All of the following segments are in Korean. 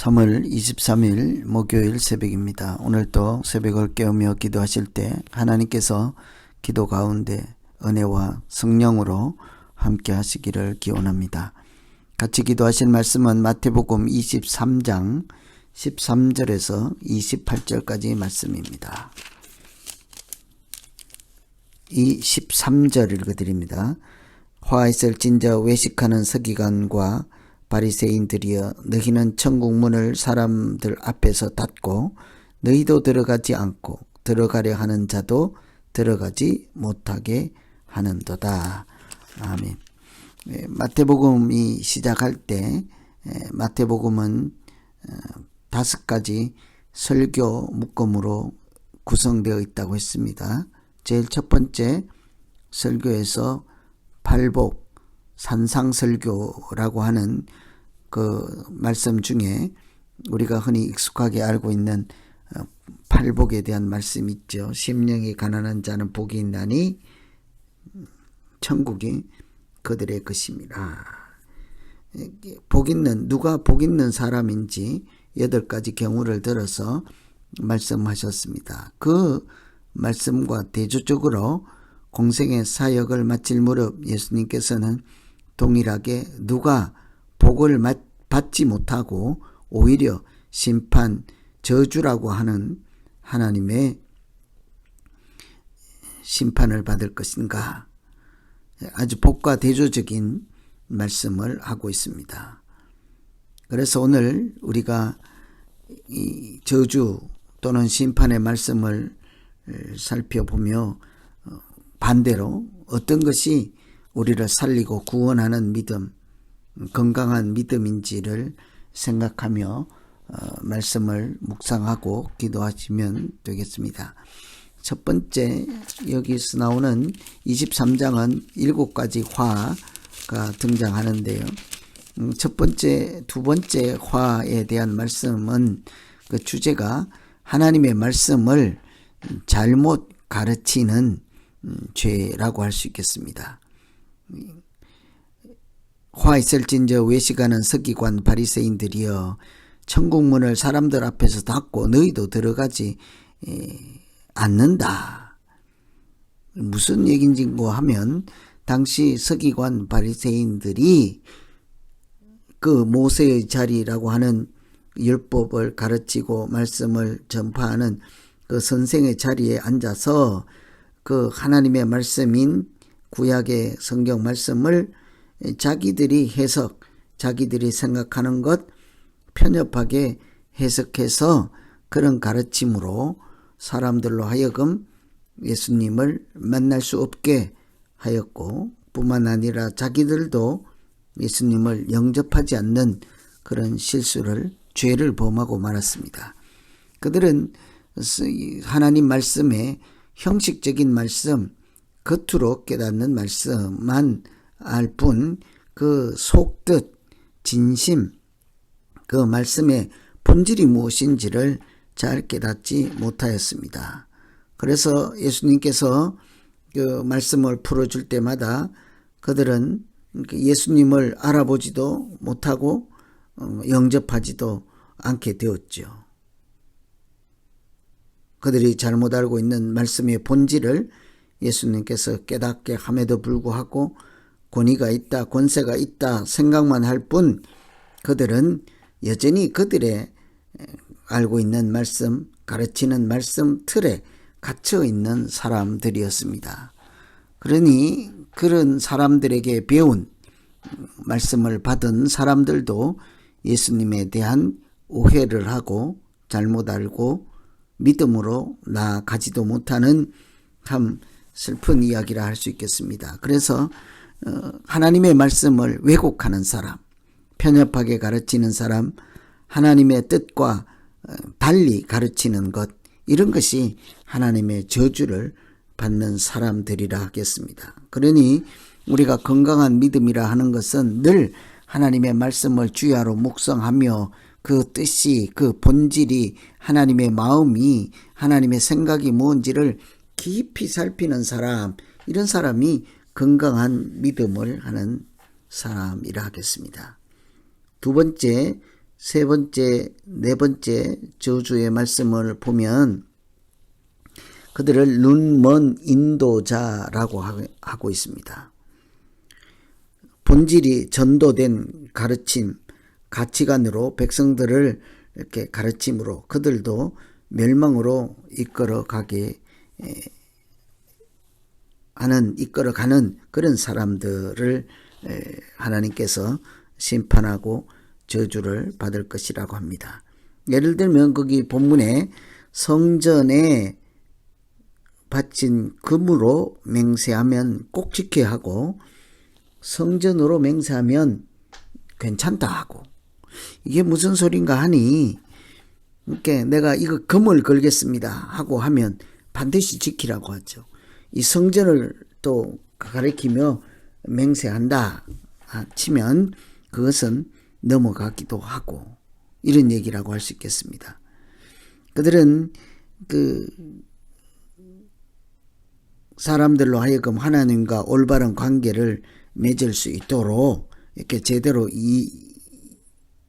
3월 23일 목요일 새벽입니다. 오늘도 새벽을 깨우며 기도하실 때 하나님께서 기도 가운데 은혜와 성령으로 함께 하시기를 기원합니다. 같이 기도하실 말씀은 마태복음 23장 13절에서 28절까지 말씀입니다. 이 13절 읽어드립니다. 화 있을 진저 외식하는 서기관과 바리새인들이여, 너희는 천국 문을 사람들 앞에서 닫고 너희도 들어가지 않고 들어가려 하는 자도 들어가지 못하게 하는도다. 아멘. 마태복음이 시작할 때 마태복음은 5가지 설교 묶음으로 구성되어 있다고 했습니다. 제일 첫 번째 설교에서 팔복 산상설교라고 하는 그 말씀 중에 우리가 흔히 익숙하게 알고 있는 팔복에 대한 말씀이 있죠. 심령이 가난한 자는 복이 있나니 천국이 그들의 것입니다. 누가 복 있는 사람인지 8가지 경우를 들어서 말씀하셨습니다. 그 말씀과 대조적으로 공생의 사역을 마칠 무렵 예수님께서는 동일하게 누가 복을 받지 못하고 오히려 심판, 저주라고 하는 하나님의 심판을 받을 것인가, 아주 복과 대조적인 말씀을 하고 있습니다. 그래서 오늘 우리가 이 저주 또는 심판의 말씀을 살펴보며 반대로 어떤 것이 우리를 살리고 구원하는 믿음, 건강한 믿음인지를 생각하며 말씀을 묵상하고 기도하시면 되겠습니다. 첫 번째, 여기서 나오는 23장은 7가지 화가 등장하는데요. 두 번째 화에 대한 말씀은 그 주제가 하나님의 말씀을 잘못 가르치는 죄라고 할 수 있겠습니다. 화 있을진저 외식하는 서기관 바리새인들이여, 천국 문을 사람들 앞에서 닫고 너희도 들어가지 않는다. 무슨 얘기인지 하면 당시 서기관 바리새인들이 그 모세의 자리라고 하는 율법을 가르치고 말씀을 전파하는 그 선생의 자리에 앉아서 그 하나님의 말씀인 구약의 성경 말씀을 자기들이 해석, 자기들이 생각하는 것 편협하게 해석해서 그런 가르침으로 사람들로 하여금 예수님을 만날 수 없게 하였고, 뿐만 아니라 자기들도 예수님을 영접하지 않는 그런 죄를 범하고 말았습니다. 그들은 하나님 말씀에 형식적인 말씀, 겉으로 깨닫는 말씀만 알 뿐 그 속뜻, 진심, 그 말씀의 본질이 무엇인지를 잘 깨닫지 못하였습니다. 그래서 예수님께서 그 말씀을 풀어줄 때마다 그들은 예수님을 알아보지도 못하고 영접하지도 않게 되었죠. 그들이 잘못 알고 있는 말씀의 본질을 예수님께서 깨닫게 함에도 불구하고 권위가 있다, 권세가 있다 생각만 할 뿐 그들은 여전히 그들의 알고 있는 말씀, 가르치는 말씀 틀에 갇혀 있는 사람들이었습니다. 그러니 그런 사람들에게 배운 말씀을 받은 사람들도 예수님에 대한 오해를 하고 잘못 알고 믿음으로 나아가지도 못하는 참 슬픈 이야기라 할 수 있겠습니다. 그래서 하나님의 말씀을 왜곡하는 사람, 편협하게 가르치는 사람, 하나님의 뜻과 달리 가르치는 것, 이런 것이 하나님의 저주를 받는 사람들이라 하겠습니다. 그러니 우리가 건강한 믿음이라 하는 것은 늘 하나님의 말씀을 주야로 묵상하며 그 뜻이, 그 본질이, 하나님의 마음이, 하나님의 생각이 뭔지를 깊이 살피는 사람, 이런 사람이 건강한 믿음을 하는 사람이라 하겠습니다. 두 번째, 세 번째, 네 번째 저주의 말씀을 보면 그들을 눈먼 인도자라고 하고 있습니다. 본질이 전도된 가르침, 가치관으로 백성들을 이렇게 가르침으로 그들도 멸망으로 이끌어가는 그런 사람들을 하나님께서 심판하고 저주를 받을 것이라고 합니다. 예를 들면 거기 본문에 성전에 바친 금으로 맹세하면 꼭 지켜야 하고 성전으로 맹세하면 괜찮다 하고 이게 무슨 소린가 하니 이렇게 내가 이거 금을 걸겠습니다 하고 하면 반드시 지키라고 하죠. 이 성전을 또 가리키며 맹세한다 치면 그것은 넘어가기도 하고 이런 얘기라고 할 수 있겠습니다. 그들은 사람들로 하여금 하나님과 올바른 관계를 맺을 수 있도록 이렇게 제대로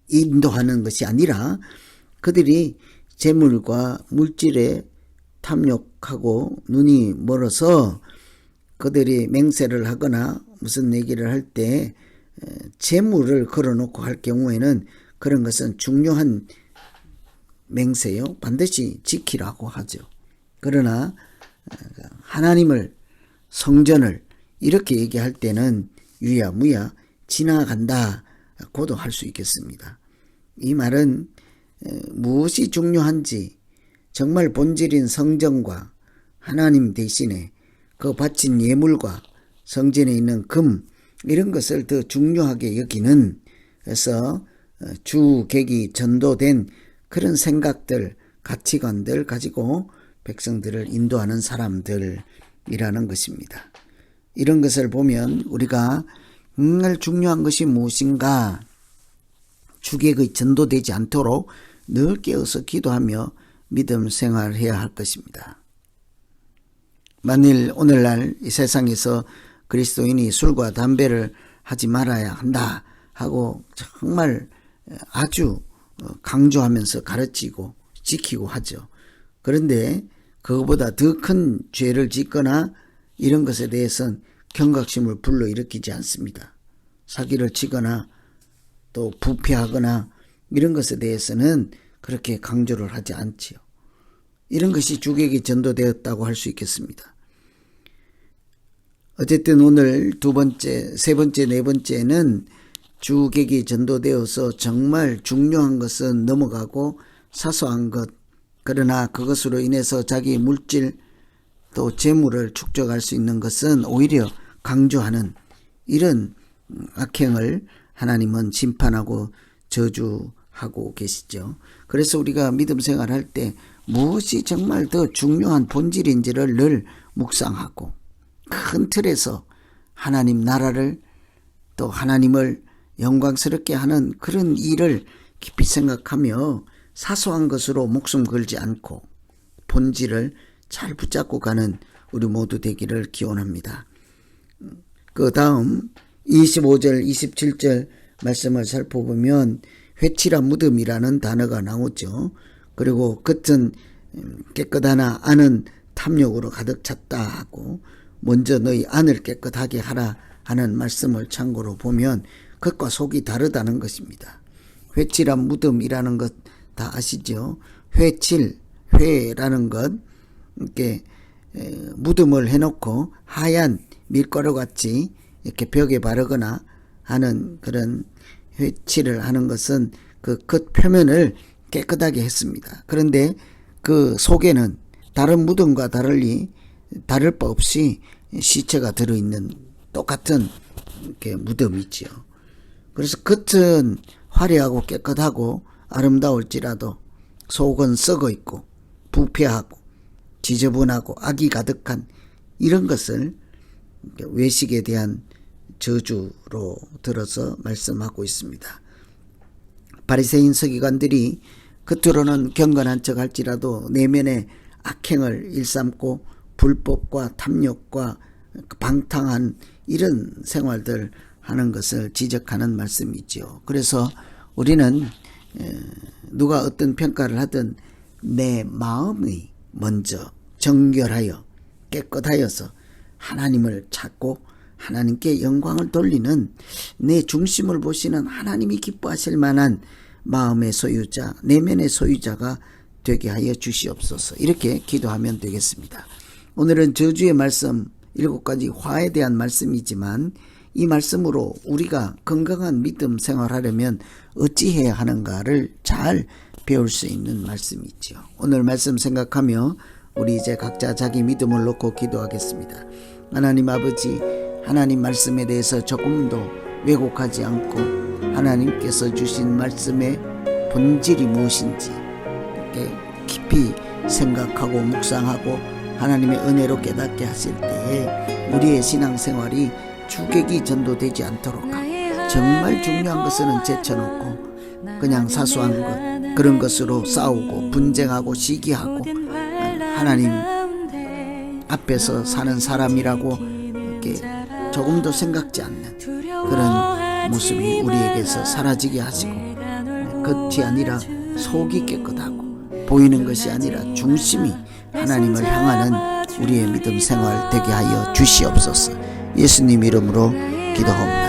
인도하는 것이 아니라 그들이 재물과 물질에 탐욕하고 눈이 멀어서 그들이 맹세를 하거나 무슨 얘기를 할 때 재물을 걸어놓고 할 경우에는 그런 것은 중요한 맹세요. 반드시 지키라고 하죠. 그러나 하나님을 성전을 이렇게 얘기할 때는 유야무야 지나간다고도 할 수 있겠습니다. 이 말은 무엇이 중요한지 정말 본질인 성전과 하나님 대신에 그 바친 예물과 성전에 있는 금 이런 것을 더 중요하게 여기는 그래서 주객이 전도된 그런 생각들 가치관들 가지고 백성들을 인도하는 사람들이라는 것입니다. 이런 것을 보면 우리가 정말 중요한 것이 무엇인가 주객의 전도되지 않도록 늘 깨어서 기도하며 믿음 생활해야 할 것입니다. 만일 오늘날 이 세상에서 그리스도인이 술과 담배를 하지 말아야 한다 하고 정말 아주 강조하면서 가르치고 지키고 하죠. 그런데 그것보다 더 큰 죄를 짓거나 이런 것에 대해서는 경각심을 불러일으키지 않습니다. 사기를 치거나 또 부패하거나 이런 것에 대해서는 그렇게 강조를 하지 않지요. 이런 것이 주객이 전도되었다고 할 수 있겠습니다. 어쨌든 오늘 두 번째, 세 번째, 네 번째는 주객이 전도되어서 정말 중요한 것은 넘어가고 사소한 것, 그러나 그것으로 인해서 자기 물질 또 재물을 축적할 수 있는 것은 오히려 강조하는 이런 악행을 하나님은 심판하고 저주하고 계시죠. 그래서 우리가 믿음 생활할 때 무엇이 정말 더 중요한 본질인지를 늘 묵상하고 큰 틀에서 하나님 나라를 또 하나님을 영광스럽게 하는 그런 일을 깊이 생각하며 사소한 것으로 목숨 걸지 않고 본질을 잘 붙잡고 가는 우리 모두 되기를 기원합니다. 그 다음 25절 27절 말씀을 살펴보면 회칠한 무덤이라는 단어가 나오죠. 그리고 겉은 깨끗하나 안은 탐욕으로 가득 찼다 하고 먼저 너희 안을 깨끗하게 하라 하는 말씀을 참고로 보면 겉과 속이 다르다는 것입니다. 회칠한 무덤이라는 것 다 아시죠? 회라는 것 이렇게 무덤을 해놓고 하얀 밀가루 같이 이렇게 벽에 바르거나 하는 그런 회칠을 하는 것은 그 겉 표면을 깨끗하게 했습니다. 그런데 그 속에는 다른 무덤과 다를 바 없이 시체가 들어있는 똑같은 이렇게 무덤이지요. 그래서 겉은 화려하고 깨끗하고 아름다울지라도 속은 썩어 있고 부패하고 지저분하고 악이 가득한 이런 것을 외식에 대한 저주로 들어서 말씀하고 있습니다. 바리새인 서기관들이 겉으로는 경건한 척 할지라도 내면에 악행을 일삼고 불법과 탐욕과 방탕한 이런 생활들 하는 것을 지적하는 말씀이죠. 그래서 우리는 누가 어떤 평가를 하든 내 마음이 먼저 정결하여 깨끗하여서 하나님을 찾고 하나님께 영광을 돌리는 내 중심을 보시는 하나님이 기뻐하실 만한 마음의 소유자, 내면의 소유자가 되게 하여 주시옵소서. 이렇게 기도하면 되겠습니다. 오늘은 저주의 말씀 7가지 화에 대한 말씀이지만 이 말씀으로 우리가 건강한 믿음 생활하려면 어찌해야 하는가를 잘 배울 수 있는 말씀이죠. 오늘 말씀 생각하며 우리 이제 각자 자기 믿음을 놓고 기도하겠습니다. 하나님 아버지, 하나님 말씀에 대해서 조금도 왜곡하지 않고 하나님께서 주신 말씀의 본질이 무엇인지 이렇게 깊이 생각하고 묵상하고 하나님의 은혜로 깨닫게 하실 때에 우리의 신앙생활이 주객이 전도되지 않도록 하고 정말 중요한 것은 제쳐놓고 그냥 사소한 것 그런 것으로 싸우고 분쟁하고 시기하고 하나님 앞에서 사는 사람이라고 이렇게 조금도 생각지 않는 그런 모습이 우리에게서 사라지게 하시고 겉이 아니라 속이 깨끗하고 보이는 것이 아니라 중심이 하나님을 향하는 우리의 믿음 생활 되게 하여 주시옵소서. 예수님 이름으로 기도합니다.